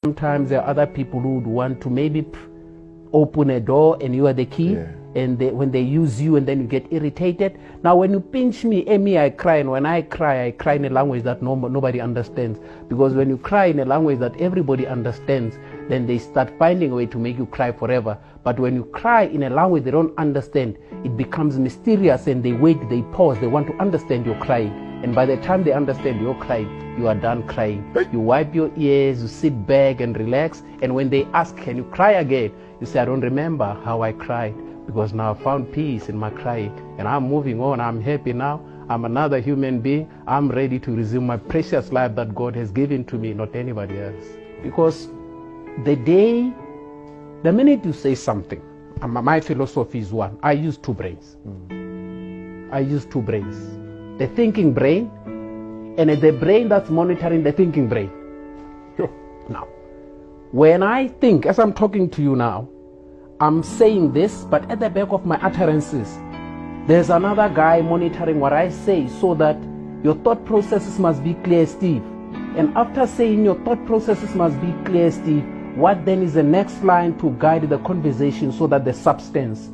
Sometimes there are other people who would want to maybe open a door and you are the key. Yeah. And when they use you and then you get irritated. Now when you pinch me, I cry, and when I cry in a language that nobody understands. Because when you cry in a language that everybody understands, then they start finding a way to make you cry forever. But when you cry in a language they don't understand, it becomes mysterious, and they wait, they pause, they want to understand you're crying. And by the time they understand you're crying, you are done crying. You wipe your ears, you sit back and relax, and when they ask, can you cry again? You say, I don't remember how I cried, because now I found peace in my crying, and I'm moving on. I'm happy now. I'm another human being. I'm ready to resume my precious life that God has given to me, not anybody else. Because the minute you say something, my philosophy is one. I use two brains. I use two brains. The thinking brain and the brain that's monitoring the thinking brain. Now, when I think, as I'm talking to you now, I'm saying this, but at the back of my utterances, there's another guy monitoring what I say, so that your thought processes must be clear, Steve. And after saying your thought processes must be clear, Steve, what then is the next line to guide the conversation, so that the substance?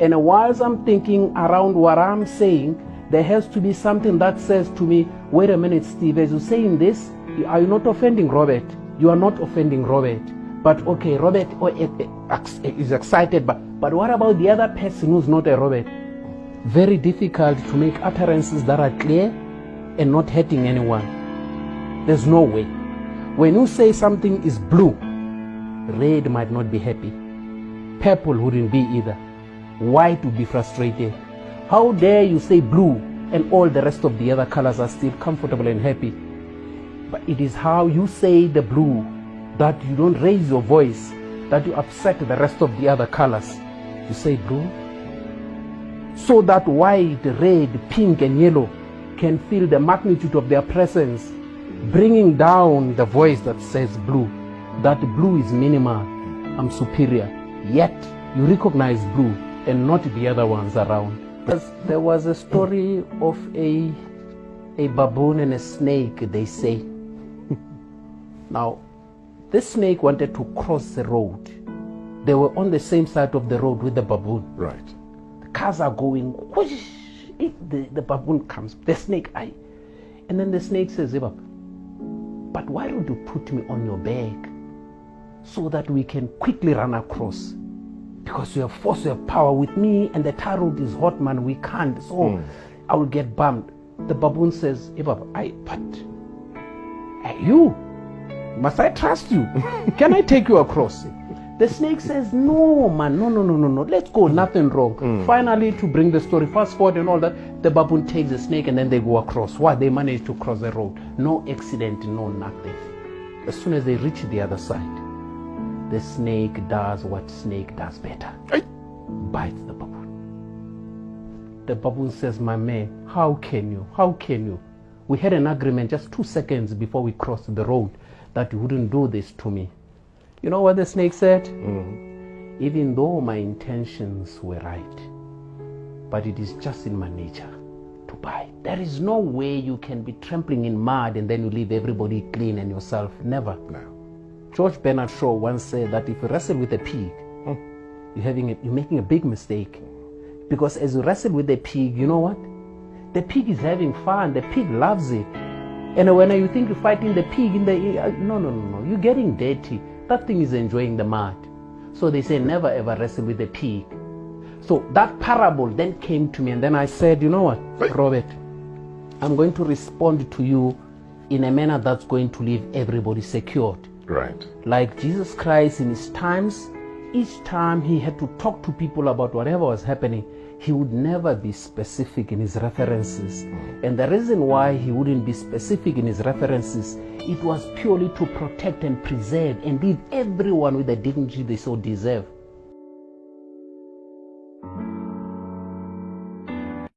And whilst I'm thinking around what I'm saying, there has to be something that says to me, wait a minute, Steve, as you're saying this, are you not offending Robert? You are not offending Robert. But okay, Robert is excited, but what about the other person who's not a Robert? Very difficult to make utterances that are clear and not hurting anyone. There's no way. When you say something is blue, red might not be happy. Purple wouldn't be either. White would be frustrated. How dare you say blue and all the rest of the other colors are still comfortable and happy? But it is how you say the blue, that you don't raise your voice, that you upset the rest of the other colors. You say blue, so that white, red, pink and yellow can feel the magnitude of their presence, bringing down the voice that says blue. That blue is minimal, I'm superior. Yet you recognize blue and not the other ones around. There was a story of a baboon and a snake, they say. Now, this snake wanted to cross the road. They were on the same side of the road with the baboon. Right. The cars are going, whoosh, the baboon comes, the snake, and then the snake says, but why don't you put me on your back so that we can quickly run across? Because you have force, you have power with me, and the tar road is hot, man, we can't, so I will get bumped. The baboon says, you, must I trust you? Can I take you across? The snake says, no, man, no, let's go, nothing wrong. Finally, to bring the story fast forward and all that, the baboon takes the snake and then they go across. What? They manage to cross the road. No accident, no nothing. As soon as they reach the other side, the snake does what snake does better. Bites the baboon. The baboon says, my man, how can you? We had an agreement just 2 seconds before we crossed the road that you wouldn't do this to me. You know what the snake said? Even though my intentions were right, but it is just in my nature to bite. There is no way you can be trampling in mud and then you leave everybody clean and yourself. Never. No. George Bernard Shaw once said that if you wrestle with a pig, you're making a big mistake. Because as you wrestle with the pig, you know what? The pig is having fun. The pig loves it. And when you think you're fighting the pig, no, you're getting dirty. That thing is enjoying the mud. So they say never ever wrestle with the pig. So that parable then came to me, and then I said, you know what, Robert, I'm going to respond to you in a manner that's going to leave everybody secured. Right. Like Jesus Christ in his times, each time he had to talk to people about whatever was happening, he would never be specific in his references. And the reason why he wouldn't be specific in his references, it was purely to protect and preserve and leave everyone with the dignity they so deserve.